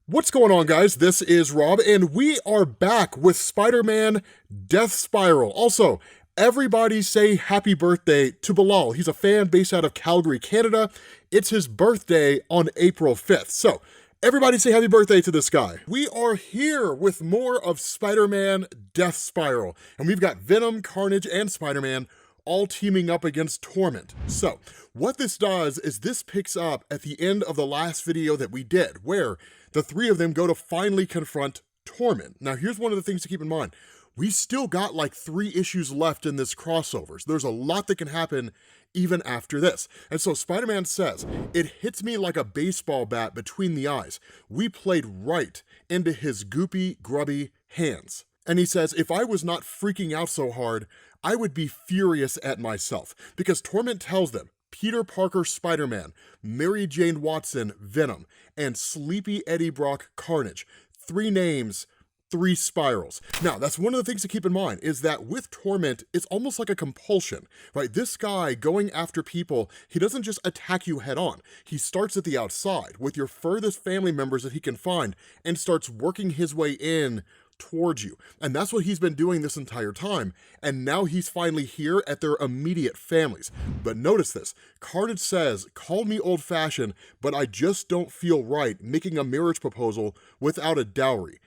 What's going on, guys? This is Rob, and we are back with Spider-Man Death Spiral. Also, everybody say happy birthday to Bilal. He's a fan based out of Calgary, Canada. It's his birthday on April 5th. So, everybody say happy birthday to this guy. We are here with more of Spider-Man Death Spiral, and we've got Venom, Carnage, and Spider-Man all teaming up against Torment. So, what this does is this picks up at the end of the last video that we did, where the three of them go to finally confront Torment. Now, here's one of the things to keep in mind. We still got like 3 issues left in this crossovers. There's a lot that can happen even after this. And so Spider-Man says, "It hits me like a baseball bat between the eyes. We played right into his goopy, grubby hands." And he says, "If I was not freaking out so hard, I would be furious at myself." Because Torment tells them, Peter Parker Spider-Man, Mary Jane Watson Venom, and Sleepy Eddie Brock Carnage. 3 names, 3 spirals. Now, that's one of the things to keep in mind, is that with Torment, it's almost like a compulsion, right? This guy going after people, he doesn't just attack you head on. He starts at the outside with your furthest family members that he can find and starts working his way in towards you. And that's what he's been doing this entire time. And now he's finally here at their immediate families. But notice this, Carnage says, "Call me old-fashioned, but I just don't feel right making a marriage proposal without a dowry.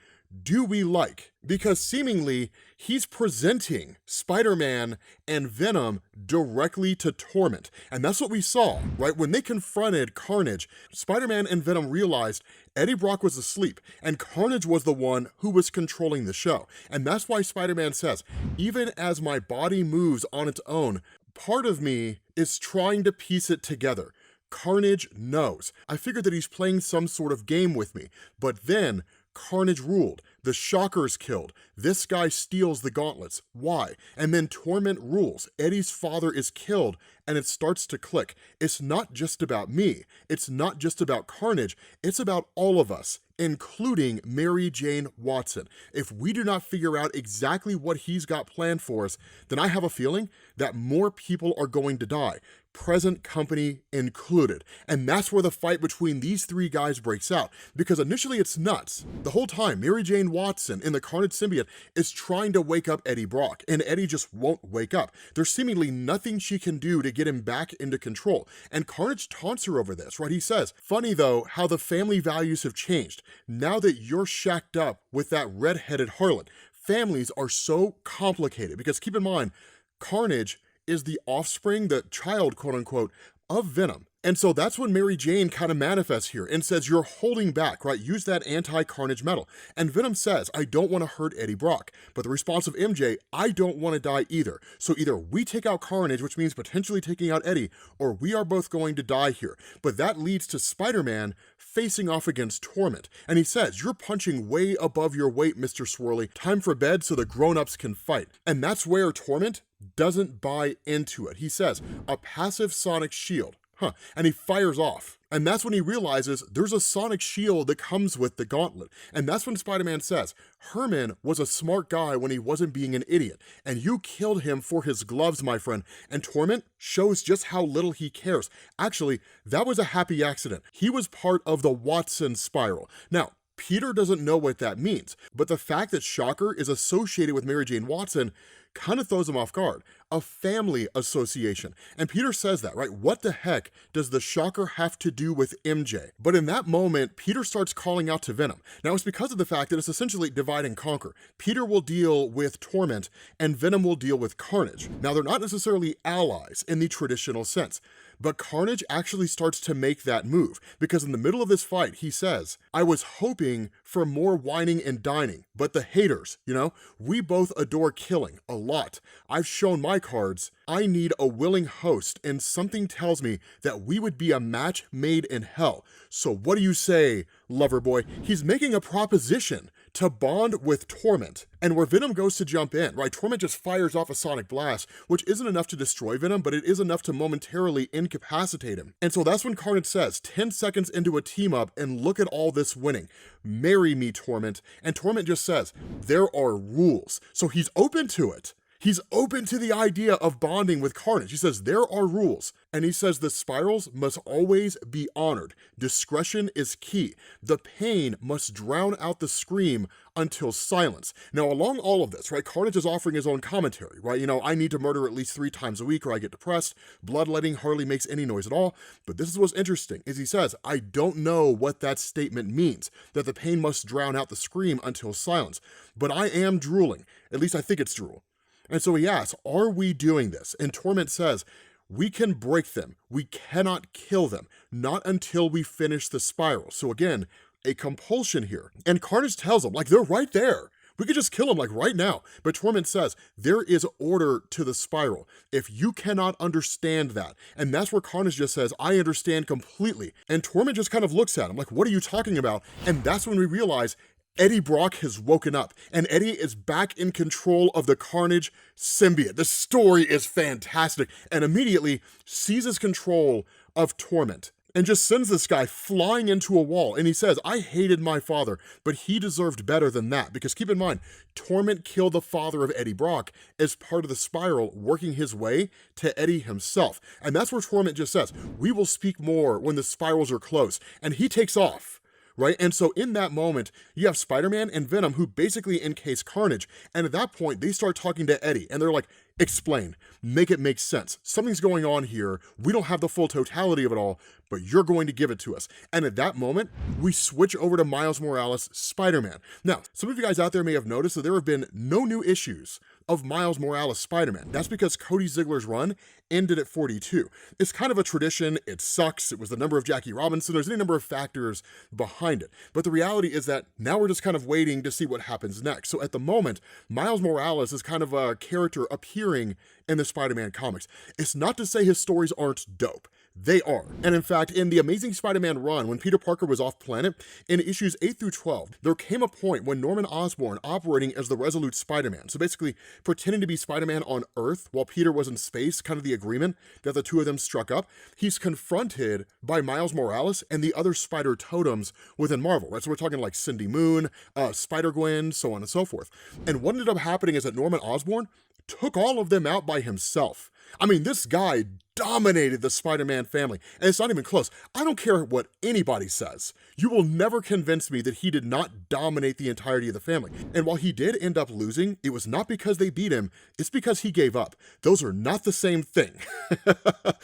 Do we like?" Because seemingly he's presenting Spider-Man and Venom directly to Torment. And that's what we saw, right? When they confronted Carnage, Spider-Man and Venom realized Eddie Brock was asleep and Carnage was the one who was controlling the show. And that's why Spider-Man says, "Even as my body moves on its own, part of me is trying to piece it together. Carnage knows. I figured that he's playing some sort of game with me, but then Carnage ruled. The Shocker's killed. This guy steals the gauntlets. Why? And then Torment rules. Eddie's father is killed, and it starts to click. It's not just about me. It's not just about Carnage. It's about all of us, including Mary Jane Watson. If we do not figure out exactly what he's got planned for us, then I have a feeling that more people are going to die, present company included." And that's where the fight between these 3 guys breaks out, because initially it's nuts. The whole time, Mary Jane Watson in the Carnage symbiote is trying to wake up Eddie Brock, and Eddie just won't wake up. There's seemingly nothing she can do to get him back into control, and Carnage taunts her over this, right? He says, "Funny though, how the family values have changed. Now that you're shacked up with that red-headed harlot, families are so complicated." Because keep in mind, Carnage is the offspring, the child, quote unquote, of Venom. And so that's when Mary Jane kind of manifests here and says, "You're holding back, right? Use that anti-Carnage metal." And Venom says, "I don't want to hurt Eddie Brock." But the response of MJ, "I don't want to die either. So either we take out Carnage, which means potentially taking out Eddie, or we are both going to die here." But that leads to Spider-Man facing off against Torment. And he says, "You're punching way above your weight, Mr. Swirly. Time for bed so the grown-ups can fight." And that's where Torment doesn't buy into it. He says, "A passive sonic shield." And he fires off. And that's when he realizes there's a sonic shield that comes with the gauntlet. And that's when Spider-Man says, "Herman was a smart guy when he wasn't being an idiot, and you killed him for his gloves, my friend." And Torment shows just how little he cares. Actually, that was a happy accident. He was part of the Watson spiral. Now, Peter doesn't know what that means, but the fact that Shocker is associated with Mary Jane Watson kind of throws him off guard. A family association. And Peter says that, right? What the heck does the Shocker have to do with MJ? But in that moment, Peter starts calling out to Venom. Now, it's because of the fact that it's essentially divide and conquer. Peter will deal with Torment, and Venom will deal with Carnage. Now, they're not necessarily allies in the traditional sense, but Carnage actually starts to make that move, because in the middle of this fight, he says, "I was hoping for more whining and dining, but the haters, we both adore killing a lot. I've shown my cards. I need a willing host, and something tells me that we would be a match made in hell. So what do you say, lover boy?" He's making a proposition to bond with Torment. And where Venom goes to jump in, right, Torment just fires off a sonic blast, which isn't enough to destroy Venom, but it is enough to momentarily incapacitate him. And so that's when Carnage says, 10 seconds into a team up, and look at all this winning. Marry me, Torment. And Torment just says, there are rules. So he's open to it. He's open to the idea of bonding with Carnage. He says there are rules, and he says the spirals must always be honored. Discretion is key. The pain must drown out the scream until silence. Now, along all of this, right, Carnage is offering his own commentary, right? You know, I need to murder at least 3 times a week or I get depressed. Bloodletting hardly makes any noise at all. But this is what's interesting, is he says, I don't know what that statement means, that the pain must drown out the scream until silence. But I am drooling. At least I think it's drool. And so he asks, are we doing this? And Torment says, we can break them. We cannot kill them. Not until we finish the spiral. So again, a compulsion here. And Carnage tells him, like, they're right there. We could just kill them, like, right now. But Torment says, there is order to the spiral. If you cannot understand that, and that's where Carnage just says, I understand completely. And Torment just kind of looks at him, like, what are you talking about? And that's when we realize Eddie Brock has woken up, and Eddie is back in control of the Carnage symbiote. The story is fantastic, and immediately seizes control of Torment and just sends this guy flying into a wall. And he says, I hated my father, but he deserved better than that. Because keep in mind, Torment killed the father of Eddie Brock as part of the spiral, working his way to Eddie himself. And that's where Torment just says, we will speak more when the spirals are close. And he takes off. Right? And so in that moment, you have Spider-Man and Venom who basically encase Carnage. And at that point, they start talking to Eddie and they're like, explain, make it make sense. Something's going on here. We don't have the full totality of it all, but you're going to give it to us. And at that moment, we switch over to Miles Morales' Spider-Man. Now, some of you guys out there may have noticed that there have been no new issues of Miles Morales Spider-Man. That's because Cody Ziegler's run ended at 42. It's kind of a tradition. It sucks. It was the number of Jackie Robinson. There's any number of factors behind it. But the reality is that now we're just kind of waiting to see what happens next. So at the moment, Miles Morales is kind of a character appearing in the Spider-Man comics. It's not to say his stories aren't dope. They are. And in fact, in the Amazing Spider-Man run, when Peter Parker was off planet, in issues 8 through 12, there came a point when Norman Osborn, operating as the Resolute Spider-Man, so basically pretending to be Spider-Man on Earth while Peter was in space, kind of the agreement that the two of them struck up, he's confronted by Miles Morales and the other Spider Totems within Marvel, right? So we're talking like Cindy Moon, Spider-Gwen, so on and so forth. And what ended up happening is that Norman Osborn took all of them out by himself. I mean, this guy dominated the Spider-Man family, and it's not even close. I don't care what anybody says. You will never convince me that he did not dominate the entirety of the family. And while he did end up losing, it was not because they beat him, it's because he gave up. Those are not the same thing.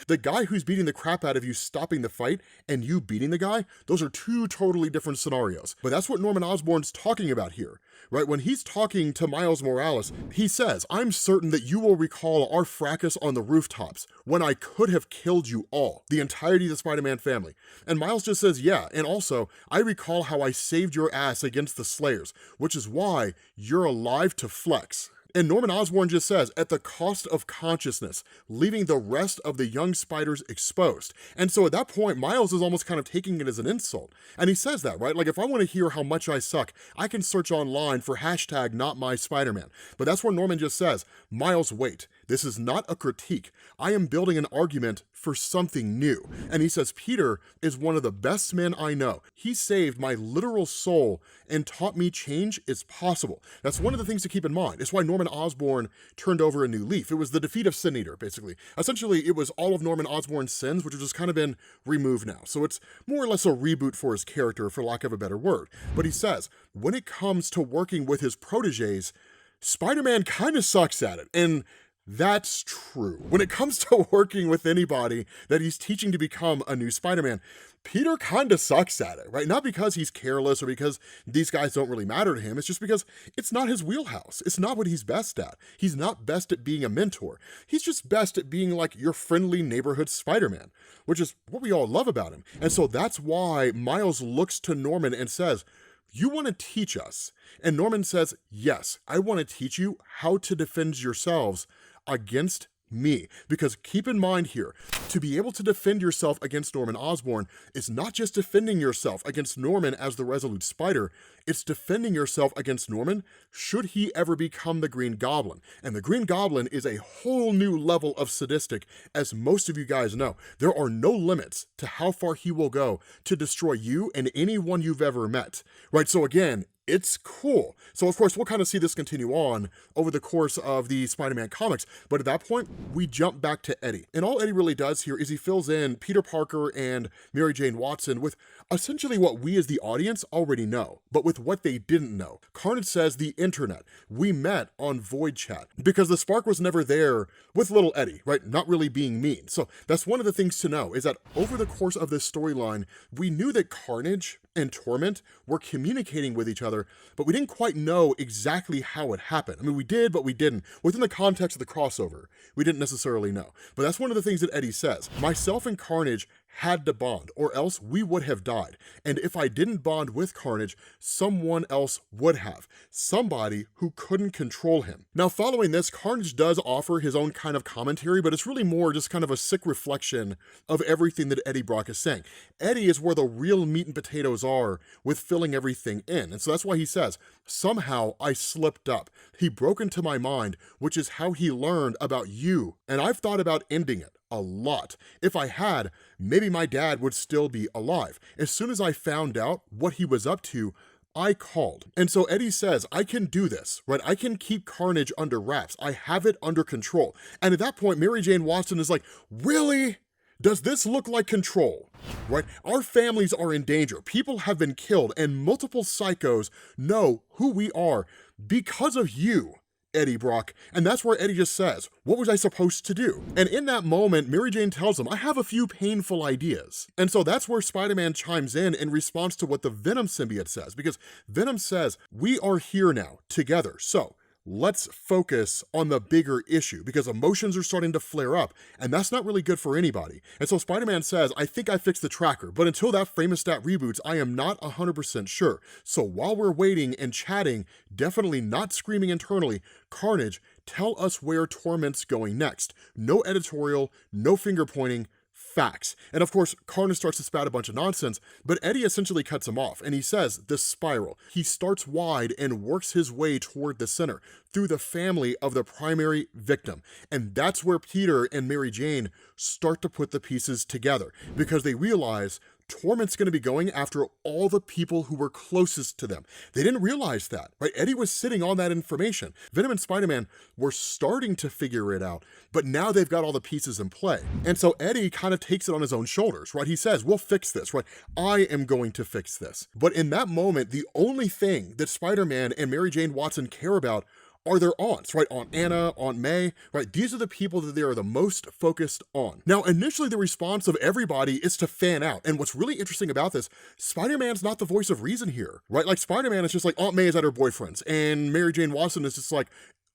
The guy who's beating the crap out of you stopping the fight and you beating the guy, those are two totally different scenarios. But that's what Norman Osborn's talking about here, right? When he's talking to Miles Morales, he says, I'm certain that you will recall our fracas on the rooftops when I could have killed you all, the entirety of the Spider-Man family. And Miles just says, yeah, and also, I recall how I saved your ass against the Slayers, which is why you're alive to flex. And Norman Osborn just says, at the cost of consciousness, leaving the rest of the young spiders exposed. And so at that point, Miles is almost kind of taking it as an insult. And he says that, right? Like, if I want to hear how much I suck, I can search online for hashtag not my Spider-Man. But that's where Norman just says, Miles, wait. This is not a critique. I am building an argument for something new. And he says, Peter is one of the best men I know. He saved my literal soul and taught me change is possible. That's one of the things to keep in mind. It's why Norman Osborn turned over a new leaf. It was the defeat of Sin Eater, basically. Essentially, it was all of Norman Osborn's sins, which have just kind of been removed now. So it's more or less a reboot for his character, for lack of a better word. But he says, when it comes to working with his proteges, Spider-Man kind of sucks at it. And that's true. When it comes to working with anybody that he's teaching to become a new Spider-Man, Peter kind of sucks at it, right? Not because he's careless or because these guys don't really matter to him. It's just because it's not his wheelhouse. It's not what he's best at. He's not best at being a mentor. He's just best at being like your friendly neighborhood Spider-Man, which is what we all love about him. And so that's why Miles looks to Norman and says, you want to teach us? And Norman says, yes, I want to teach you how to defend yourselves against me. Because keep in mind here, to be able to defend yourself against Norman Osborn, it's not just defending yourself against Norman as the Resolute Spider, it's defending yourself against Norman should he ever become the Green Goblin. And the Green Goblin is a whole new level of sadistic, as most of you guys know. There are no limits to how far he will go to destroy you and anyone you've ever met, right? So again, It's cool. So of course, we'll kind of see this continue on over the course of the Spider-Man comics, but at that point, we jump back to Eddie. And all Eddie really does here is he fills in Peter Parker and Mary Jane Watson with essentially what we as the audience already know, but with what they didn't know. Carnage says the internet. We met on Void Chat because the spark was never there with little Eddie, right? Not really being mean. So that's one of the things to know is that over the course of this storyline, we knew that Carnage and Torment were communicating with each other, but we didn't quite know exactly how it happened. I mean, we did, but we didn't. Within the context of the crossover, we didn't necessarily know. But that's one of the things that Eddie says. Myself and Carnage had to bond, or else we would have died. And if I didn't bond with Carnage, someone else would have. Somebody who couldn't control him. Now, following this, Carnage does offer his own kind of commentary, but it's really more just kind of a sick reflection of everything that Eddie Brock is saying. Eddie is where the real meat and potatoes are with filling everything in. And so that's why he says, somehow I slipped up. He broke into my mind, which is how he learned about you. And I've thought about ending it. A lot. If I had, maybe my dad would still be alive. As soon as I found out what he was up to, I called. And so Eddie says, I can do this, right? I can keep Carnage under wraps. I have it under control. And at that point, Mary Jane Watson is like, really? Does this look like control? Right? Our families are in danger. People have been killed, and multiple psychos know who we are because of you, Eddie Brock. And that's where Eddie just says, what was I supposed to do? And in that moment, Mary Jane tells him, I have a few painful ideas. And so that's where Spider-Man chimes in response to what the Venom symbiote says, because Venom says, we are here now together. So let's focus on the bigger issue because emotions are starting to flare up, and that's not really good for anybody. And so Spider-Man says, I think I fixed the tracker, but until that Framestat reboots, I am not 100% sure. So while we're waiting and chatting, definitely not screaming internally, Carnage, tell us where Torment's going next. No editorial, no finger pointing, facts. And of course, Carnage starts to spout a bunch of nonsense, but Eddie essentially cuts him off, and he says, the spiral. He starts wide and works his way toward the center, through the family of the primary victim. And that's where Peter and Mary Jane start to put the pieces together, because they realize Torment's going to be going after all the people who were closest to them. They didn't realize that, right? Eddie was sitting on that information. Venom and Spider-Man were starting to figure it out, but now they've got all the pieces in play. And so Eddie kind of takes it on his own shoulders, right? He says, we'll fix this, right? I am going to fix this. But in that moment, the only thing that Spider-Man and Mary Jane Watson care about are their aunts, right? Aunt Anna, Aunt May, right? These are the people that they are the most focused on. Now, initially the response of everybody is to fan out. And what's really interesting about this, Spider-Man's not the voice of reason here, right? Like Spider-Man is just like, Aunt May is at her boyfriend's, and Mary Jane Watson is just like,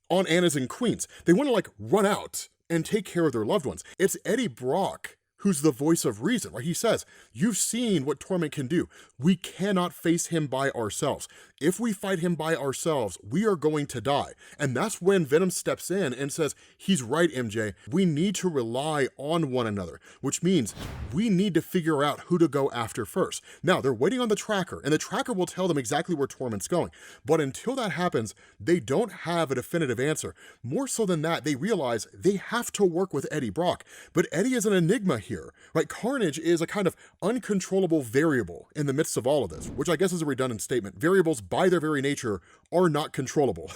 Aunt Anna's in Queens. They want to like run out and take care of their loved ones. It's Eddie Brock who's the voice of reason, right? He says, you've seen what Torment can do. We cannot face him by ourselves. If we fight him by ourselves, we are going to die. And that's when Venom steps in and says, he's right, MJ. We need to rely on one another, which means we need to figure out who to go after first. Now, they're waiting on the tracker, and the tracker will tell them exactly where Torment's going. But until that happens, they don't have a definitive answer. More so than that, they realize they have to work with Eddie Brock. But Eddie is an enigma here, right? Carnage is a kind of uncontrollable variable in the midst of all of this, which I guess is a redundant statement. Variables, by their very nature, are not controllable.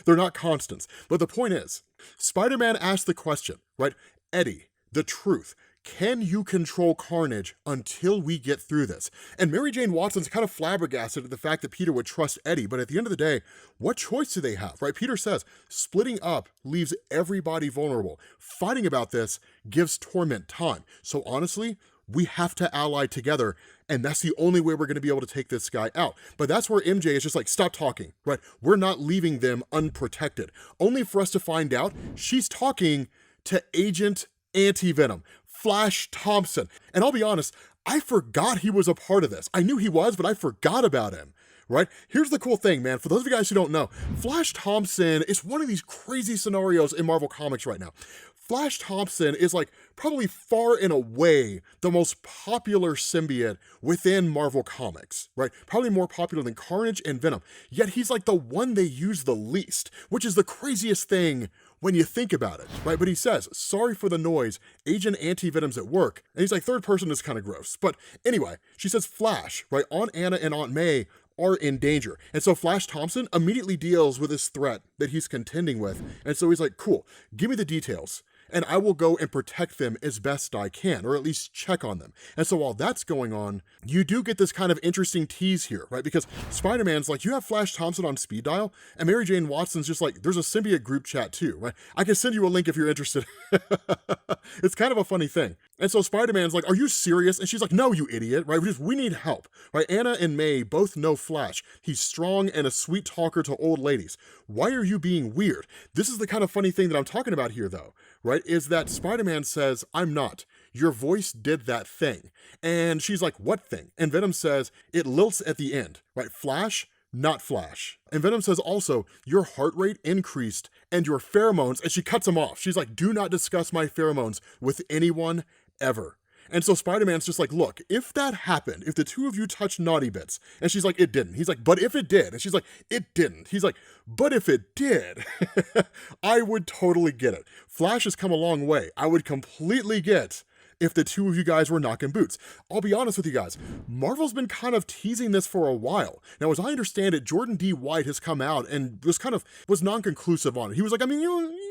They're not constants. But the point is, Spider-Man asked the question, right? Eddie, the truth. Can you control Carnage until we get through this? And Mary Jane Watson's kind of flabbergasted at the fact that Peter would trust Eddie, but at the end of the day, what choice do they have, right? Peter says, splitting up leaves everybody vulnerable. Fighting about this gives Torment time. So honestly, we have to ally together, and that's the only way we're going to be able to take this guy out. But that's where MJ is just like, stop talking, right? We're not leaving them unprotected. Only for us to find out she's talking to Agent Anti-Venom, Flash Thompson. And I'll be honest, I forgot he was a part of this. I knew he was, but I forgot about him, right? Here's the cool thing, man. For those of you guys who don't know, Flash Thompson is one of these crazy scenarios in Marvel Comics right now. Flash Thompson is like probably far and away the most popular symbiote within Marvel Comics, right? Probably more popular than Carnage and Venom. Yet he's like the one they use the least, which is the craziest thing when you think about it, right? But he says, sorry for the noise, Agent Anti-Venom's at work. And he's like, third person is kind of gross. But anyway, she says Flash, right? Aunt Anna and Aunt May are in danger. And so Flash Thompson immediately deals with this threat that he's contending with. And so he's like, cool, give me the details, and I will go and protect them as best I can, or at least check on them. And so while that's going on, you do get this kind of interesting tease here, right? Because Spider-Man's like, you have Flash Thompson on speed dial, and Mary Jane Watson's just like, there's a symbiote group chat too, right? I can send you a link if you're interested. It's kind of a funny thing. And so Spider-Man's like, are you serious? And she's like, no, you idiot, right? We need help, right? Anna and May both know Flash. He's strong and a sweet talker to old ladies. Why are you being weird? This is the kind of funny thing that I'm talking about here, though, right? Is that Spider-Man says, I'm not. Your voice did that thing. And she's like, what thing? And Venom says, it lilts at the end, right? Flash, not Flash. And Venom says also, your heart rate increased and your pheromones, and she cuts him off. She's like, do not discuss my pheromones with anyone ever. And so Spider-Man's just like, look, if that happened, if the two of you touched naughty bits, and she's like, it didn't. He's like, but if it did, and she's like, it didn't. He's like, but if it did, I would totally get it. Flash has come a long way. I would completely get if the two of you guys were knocking boots. I'll be honest with you guys, Marvel's been kind of teasing this for a while. Now, as I understand it, Jordan D. White has come out and was non-conclusive on it. He was like, I mean,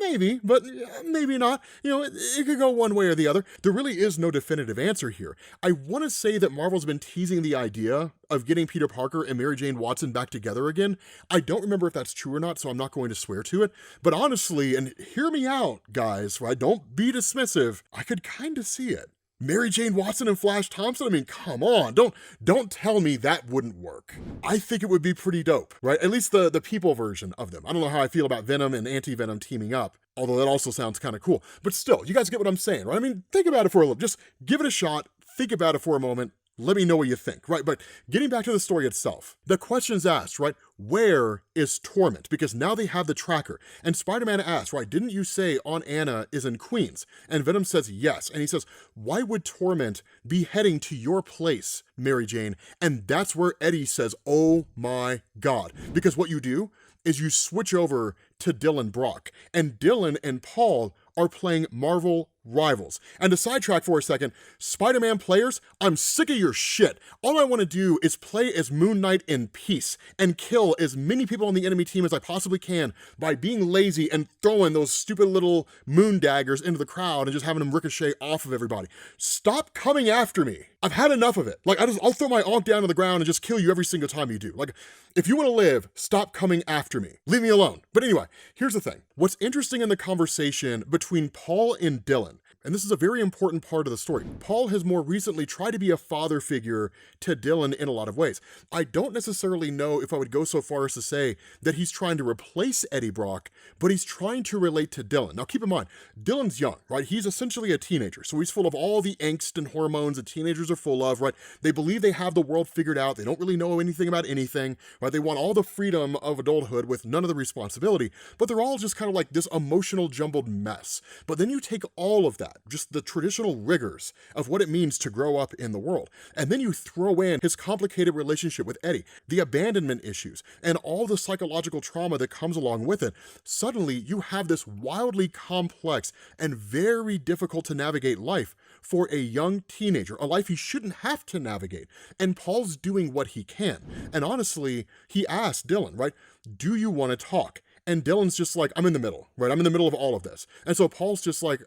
maybe, but maybe not. It could go one way or the other. There really is no definitive answer here. I want to say that Marvel's been teasing the idea of getting Peter Parker and Mary Jane Watson back together again. I don't remember if that's true or not, so I'm not going to swear to it. But honestly, and hear me out, guys, right? Don't be dismissive. I could kind of see it. Mary Jane Watson and Flash Thompson? I mean, come on, don't tell me that wouldn't work. I think it would be pretty dope, right? At least the people version of them. I don't know how I feel about Venom and Anti-Venom teaming up, although that also sounds kind of cool. But still, you guys get what I'm saying, right? I mean, think about it for a little, just give it a shot, think about it for a moment, let me know what you think, right? But getting back to the story itself, the question's asked, right? Where is Torment? Because now they have the tracker. And Spider-Man asks, right, didn't you say Aunt Anna is in Queens? And Venom says yes. And he says, why would Torment be heading to your place, Mary Jane? And that's where Eddie says, oh my God. Because what you do is you switch over to Dylan Brock. And Dylan and Paul are playing Marvel rivals. And to sidetrack for a second, Spider-Man players, I'm sick of your shit. All I want to do is play as Moon Knight in peace and kill as many people on the enemy team as I possibly can by being lazy and throwing those stupid little moon daggers into the crowd and just having them ricochet off of everybody. Stop coming after me. I've had enough of it. Like, I'll throw my arm down to the ground and just kill you every single time you do. Like, if you want to live, stop coming after me. Leave me alone. But anyway, here's the thing. What's interesting in the conversation between Paul and Dylan, and this is a very important part of the story, Paul has more recently tried to be a father figure to Dylan in a lot of ways. I don't necessarily know if I would go so far as to say that he's trying to replace Eddie Brock, but he's trying to relate to Dylan. Now keep in mind, Dylan's young, right? He's essentially a teenager, so he's full of all the angst and hormones that teenagers are full of, right? They believe they have the world figured out. They don't really know anything about anything, right? They want all the freedom of adulthood with none of the responsibility, but they're all just kind of like this emotional jumbled mess. But then you take all of that, just the traditional rigors of what it means to grow up in the world, and then you throw in his complicated relationship with Eddie, the abandonment issues, and all the psychological trauma that comes along with it. Suddenly, you have this wildly complex and very difficult to navigate life for a young teenager, a life he shouldn't have to navigate. And Paul's doing what he can. And honestly, he asked Dylan, right, do you want to talk? And Dylan's just like, I'm in the middle, right? I'm in the middle of all of this. And so Paul's just like,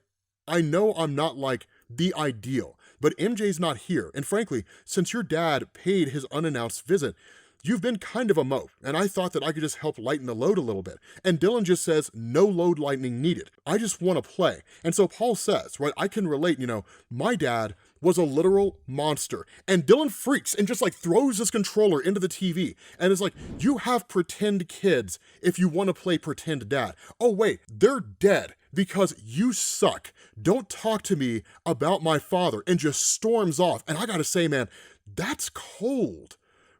I know I'm not like the ideal, but MJ's not here. And frankly, since your dad paid his unannounced visit, you've been kind of a mope, and I thought that I could just help lighten the load a little bit. And Dylan just says, no load lightening needed. I just want to play. And so Paul says, right, I can relate, my dad was a literal monster. And Dylan freaks and just like throws his controller into the TV and is like, you have pretend kids if you want to play pretend dad. Oh wait, they're dead because you suck. Don't talk to me about my father, and just storms off. And I gotta say, man, that's cold.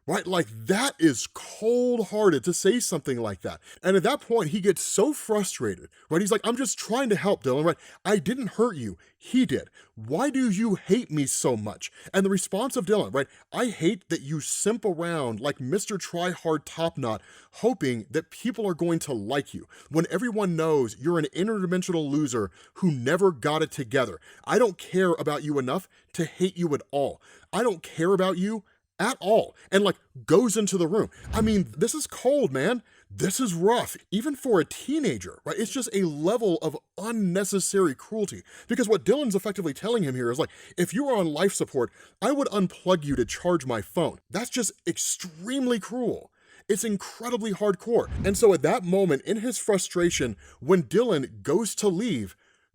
Right? Like, that is cold-hearted to say something like that. And at that point, he gets so frustrated, right? He's like, I'm just trying to help, Dylan, right? I didn't hurt you. He did. Why do you hate me so much? And the response of Dylan, right? I hate that you simp around like Mr. Try-Hard Top-Knot, hoping that people are going to like you, when everyone knows you're an interdimensional loser who never got it together. I don't care about you enough to hate you at all. I don't care about you at all, and like goes into the room. I mean, this is cold, man. This is rough, even for a teenager, right? It's just a level of unnecessary cruelty. Because what Dylan's effectively telling him here is like, if you are on life support, I would unplug you to charge my phone. That's just extremely cruel. It's incredibly hardcore. And so at that moment, in his frustration, when Dylan goes to leave,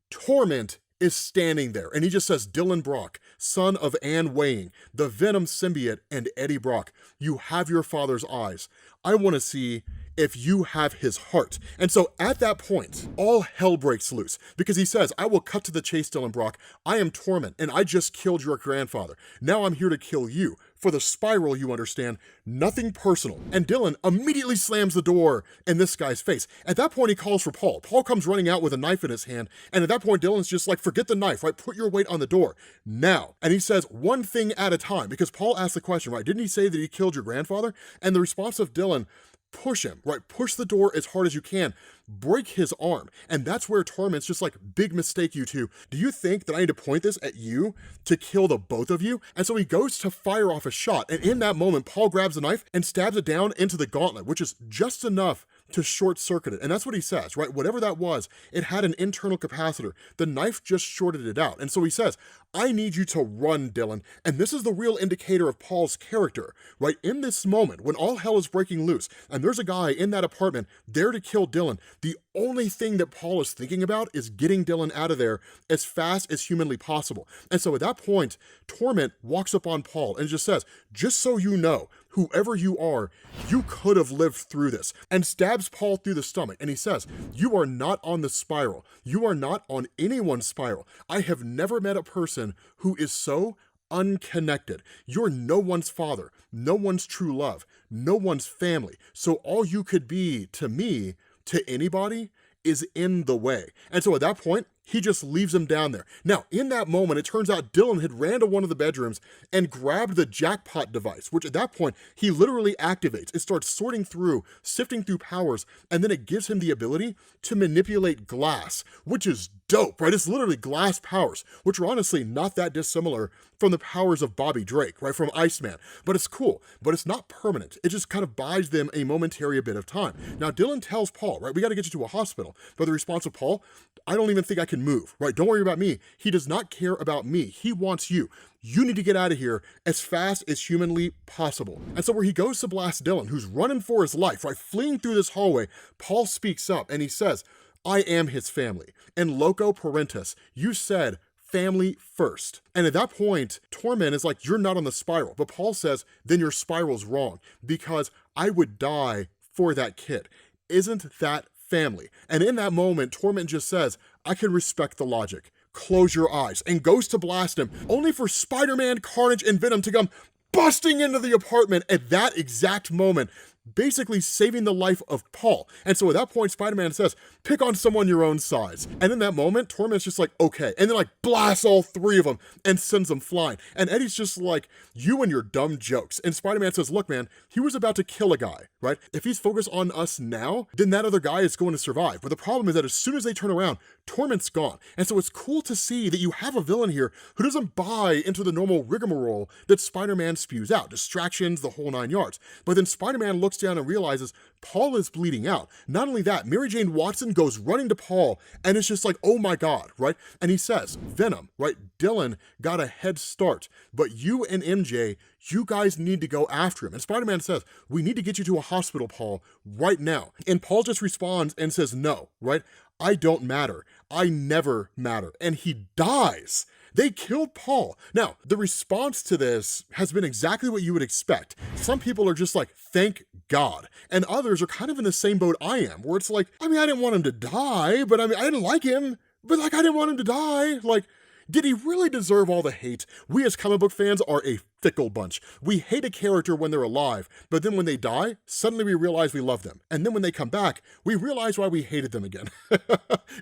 Torment is standing there, and he just says, Dylan Brock, son of Anne Weying, the Venom symbiote, and Eddie Brock, you have your father's eyes. I want to see if you have his heart. And so at that point, all hell breaks loose, because he says, I will cut to the chase, Dylan Brock. I am Torment, and I just killed your grandfather. Now I'm here to kill you. For the spiral, you understand, nothing personal. And Dylan immediately slams the door in this guy's face. At that point, he calls for Paul. Paul comes running out with a knife in his hand, and at that point, Dylan's just like, forget the knife, right? Put your weight on the door, now. And he says, one thing at a time, because Paul asked the question, right? Didn't he say that he killed your grandfather? And the response of Dylan, push him, right? Push the door as hard as you can. Break his arm. And that's where Torment's just like, big mistake, you two. Do you think that I need to point this at you to kill the both of you? And so he goes to fire off a shot. And in that moment, Paul grabs a knife and stabs it down into the gauntlet, which is just enough to short circuit it. And that's what he says, right? Whatever that was, it had an internal capacitor. The knife just shorted it out. And so he says, I need you to run, Dylan. And this is the real indicator of Paul's character, right? In this moment, when all hell is breaking loose, and there's a guy in that apartment there to kill Dylan, the only thing that Paul is thinking about is getting Dylan out of there as fast as humanly possible. And so at that point, Torment walks up on Paul and just says, just so you know, whoever you are, you could have lived through this, and stabs Paul through the stomach. And he says, you are not on the spiral. You are not on anyone's spiral. I have never met a person who is so unconnected. You're no one's father, no one's true love, no one's family. So all you could be to me, to anybody, is in the way. And so at that point, he just leaves him down there. Now, in that moment, it turns out Dylan had ran to one of the bedrooms and grabbed the jackpot device, which at that point, he literally activates. It starts sorting through, sifting through powers, and then it gives him the ability to manipulate glass, which is dope, right? It's literally glass powers, which are honestly not that dissimilar from the powers of Bobby Drake, right? From Iceman. But it's cool, but it's not permanent. It just kind of buys them a momentary bit of time. Now, Dylan tells Paul, right, we got to get you to a hospital. But the response of Paul, I don't even think I can move, right? Don't worry about me. He does not care about me. He wants you. You need to get out of here as fast as humanly possible. And so where he goes to blast Dylan, who's running for his life, right, fleeing through this hallway, Paul speaks up and he says, I am his family. And loco parentis, you said family first. And at that point, Torment is like, you're not on the spiral. But Paul says, then your spiral's wrong, because I would die for that kid. Isn't that family? And in that moment, Torment just says, I can respect the logic. Close your eyes, and goes to blast him, only for Spider-Man, Carnage, and Venom to come busting into the apartment at that exact moment, basically saving the life of Paul. And so at that point, Spider-Man says, pick on someone your own size. And in that moment, Torment's just like, okay. And then like blasts all three of them and sends them flying. And Eddie's just like, you and your dumb jokes. And Spider-Man says, look, man, he was about to kill a guy, right? If he's focused on us now, then that other guy is going to survive. But the problem is that as soon as they turn around, Torment's gone. And so it's cool to see that you have a villain here who doesn't buy into the normal rigmarole that Spider-Man spews out, distractions, the whole 9 yards. But then Spider-Man looks down and realizes Paul is bleeding out. Not only that, Mary Jane Watson goes running to Paul and it's just like, oh my God, right? And he says, Venom, right? Dylan got a head start, but you and MJ, you guys need to go after him. And Spider-Man says, we need to get you to a hospital, Paul, right now. And Paul just responds and says, no, right? I don't matter. I never matter. And he dies. They killed Paul. Now, the response to this has been exactly what you would expect. Some people are just like, thank God. And others are kind of in the same boat I am, where it's like, I mean, I didn't want him to die, but I mean, I didn't like him, but like, I didn't want him to die. Like, did he really deserve all the hate? We as comic book fans are a fickle bunch. We hate a character when they're alive, but then when they die, suddenly we realize we love them. And then when they come back, we realize why we hated them again.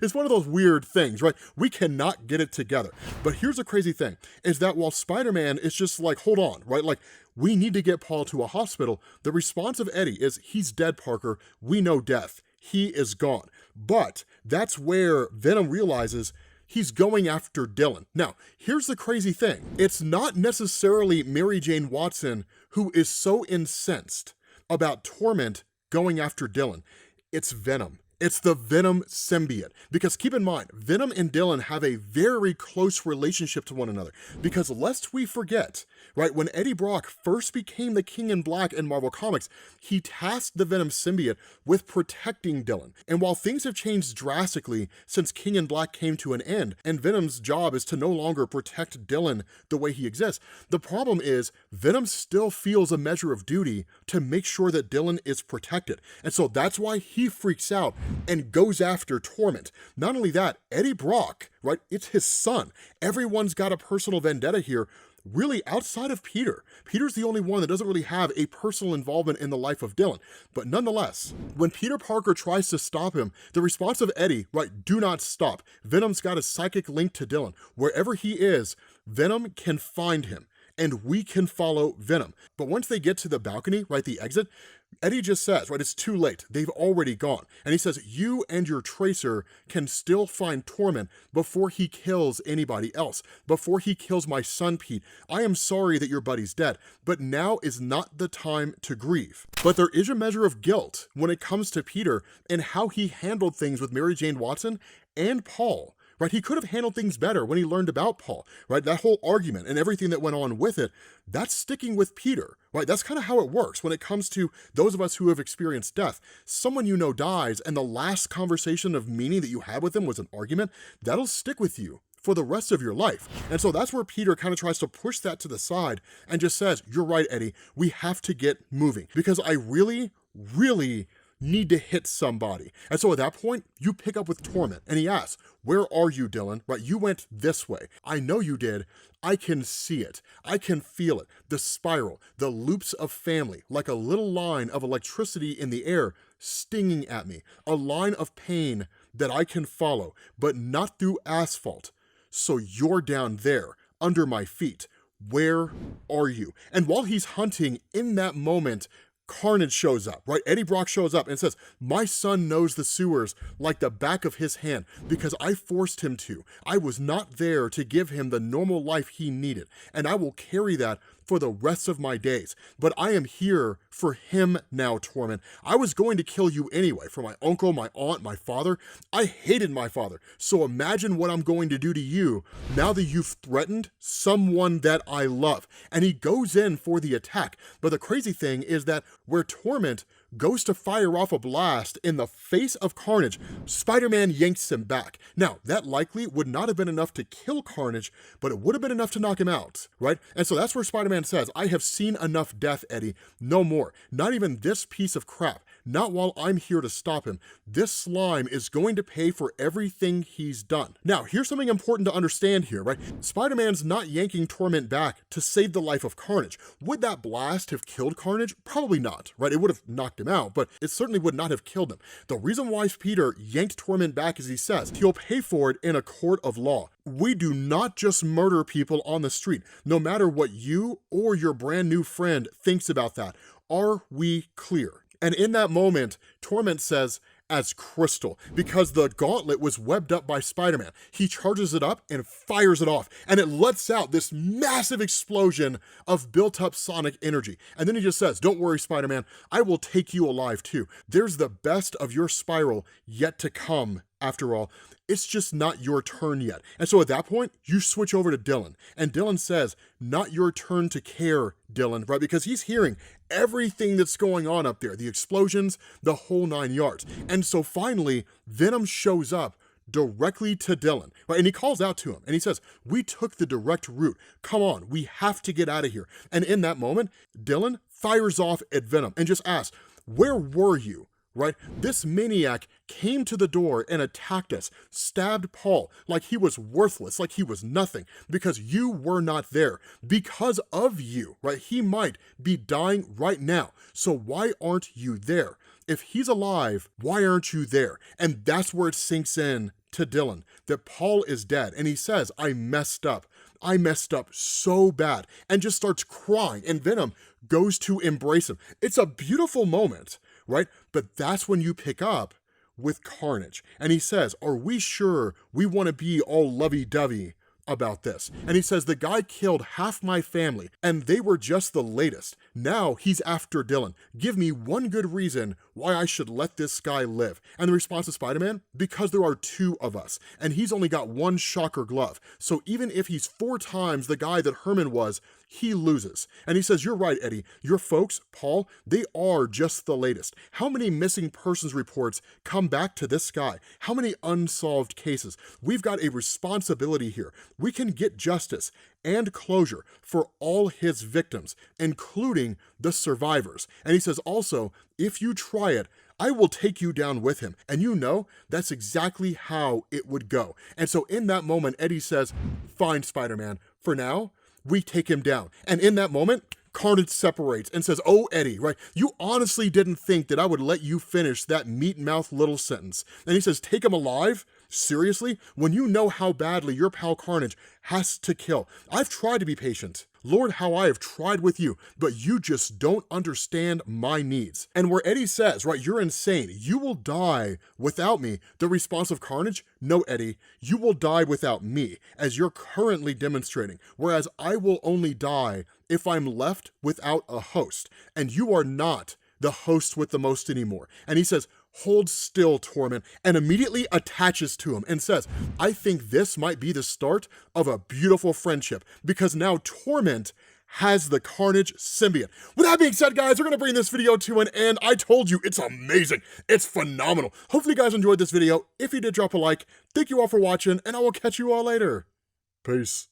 It's one of those weird things, right? We cannot get it together. But here's the crazy thing, is that while Spider-Man is just like, hold on, right? Like, we need to get Paul to a hospital. The response of Eddie is, he's dead, Parker. We know death. He is gone. But that's where Venom realizes he's going after Dylan. Now, here's the crazy thing. It's not necessarily Mary Jane Watson who is so incensed about Torment going after Dylan? It's Venom. It's the Venom symbiote. Because keep in mind, Venom and Dylan have a very close relationship to one another. Because lest we forget, right, when Eddie Brock first became the King in Black in Marvel Comics, he tasked the Venom symbiote with protecting Dylan. And while things have changed drastically since King in Black came to an end, and Venom's job is to no longer protect Dylan the way he exists, the problem is Venom still feels a measure of duty to make sure that Dylan is protected. And so that's why he freaks out and goes after Torment. Not only that, Eddie Brock, right, it's his son. Everyone's got a personal vendetta here, really outside of Peter. Peter's the only one that doesn't really have a personal involvement in the life of Dylan. But nonetheless, when Peter Parker tries to stop him, the response of Eddie, right, do not stop. Venom's got a psychic link to Dylan. Wherever he is, Venom can find him, and we can follow Venom. But once they get to the balcony, right, the exit, Eddie just says, right, it's too late. They've already gone. And he says, you and your tracer can still find Torment before he kills anybody else, before he kills my son, Pete. I am sorry that your buddy's dead, but now is not the time to grieve. But there is a measure of guilt when it comes to Peter and how he handled things with Mary Jane Watson and Paul. Right, he could have handled things better when he learned about Paul, right? That whole argument and everything that went on with it, that's sticking with Peter, right? That's kind of how it works when it comes to those of us who have experienced death. Someone you know dies, and the last conversation of meaning that you had with them was an argument, that'll stick with you for the rest of your life. And so that's where Peter kind of tries to push that to the side and just says, you're right, Eddie, we have to get moving because I really need to hit somebody. And so at that point, you pick up with Torment, and he asks, where are you, Dylan? Right, you went this way. I know you did. I can see it. I can feel it. The spiral, the loops of family, like a little line of electricity in the air stinging at me, a line of pain that I can follow, but not through asphalt. So you're down there, under my feet. Where are you? And while he's hunting in that moment, Carnage shows up, right? Eddie Brock shows up and says, my son knows the sewers like the back of his hand because I forced him to. I was not there to give him the normal life he needed, and I will carry that for the rest of my days. But I am here for him now, Torment. I was going to kill you anyway, for my uncle, my aunt, my father. I hated my father. So imagine what I'm going to do to you now that you've threatened someone that I love. And he goes in for the attack. But the crazy thing is that where Torment goes to fire off a blast in the face of Carnage, Spider-Man yanks him back. Now, that likely would not have been enough to kill Carnage, but it would have been enough to knock him out, right? And so that's where Spider-Man says, I have seen enough death, Eddie. No more. Not even this piece of crap. Not while I'm here to stop him. This slime is going to pay for everything he's done. Now, here's something important to understand here, right? Spider-Man's not yanking Torment back to save the life of Carnage. Would that blast have killed Carnage? Probably not, right? It would have knocked him out, but it certainly would not have killed him. The reason why Peter yanked Torment back is he says he'll pay for it in a court of law. We do not just murder people on the street, no matter what you or your brand new friend thinks about that. Are we clear? And in that moment, Torment says, as crystal, because the gauntlet was webbed up by Spider-Man. He charges it up and fires it off, and it lets out this massive explosion of built-up sonic energy. And then he just says, don't worry, Spider-Man, I will take you alive too. There's the best of your spiral yet to come, after all. It's just not your turn yet. And so at that point, you switch over to Dylan, and Dylan says, not your turn to care, Dylan, right? Because he's hearing everything that's going on up there, the explosions, the whole 9 yards. And so finally, Venom shows up directly to Dylan, right? And he calls out to him and he says, we took the direct route. Come on, we have to get out of here. And in that moment, Dylan fires off at Venom and just asks, where were you? Right? This maniac came to the door and attacked us, stabbed Paul like he was worthless, like he was nothing, because you were not there. Because of you, right? He might be dying right now. So why aren't you there? If he's alive, why aren't you there? And that's where it sinks in to Dylan, that Paul is dead. And he says, I messed up. I messed up so bad, and just starts crying. And Venom goes to embrace him. It's a beautiful moment, right? But that's when you pick up with Carnage. And he says, are we sure we want to be all lovey-dovey about this. And he says, the guy killed half my family, and they were just the latest. Now he's after Dylan. Give me one good reason why I should let this guy live. And the response of Spider-Man, because there are two of us, and he's only got one shocker glove. So even if he's 4 times the guy that Herman was, he loses. And he says, you're right, Eddie. Your folks, Paul, they are just the latest. How many missing persons reports come back to this guy? How many unsolved cases? We've got a responsibility here. We can get justice and closure for all his victims, including the survivors. And he says also, if you try it, I will take you down with him. And you know, that's exactly how it would go. And so in that moment, Eddie says, fine, Spider-Man, for now, we take him down. And in that moment, Carnage separates and says, oh, Eddie, right? You honestly didn't think that I would let you finish that meat-mouthed little sentence. And he says, take him alive? Seriously? When you know how badly your pal Carnage has to kill. I've tried to be patient. Lord, how I have tried with you, but you just don't understand my needs. And where Eddie says, right, you're insane, you will die without me, the response of Carnage, no, Eddie, you will die without me, as you're currently demonstrating, whereas I will only die if I'm left without a host, and you are not the host with the most anymore. And he says, hold still, Torment, and immediately attaches to him and says, I think this might be the start of a beautiful friendship, because now Torment has the Carnage symbiote. With that being said, guys, we're gonna bring this video to an end. I told you, it's amazing. It's phenomenal. Hopefully you guys enjoyed this video. If you did, drop a like. Thank you all for watching, and I will catch you all later. Peace.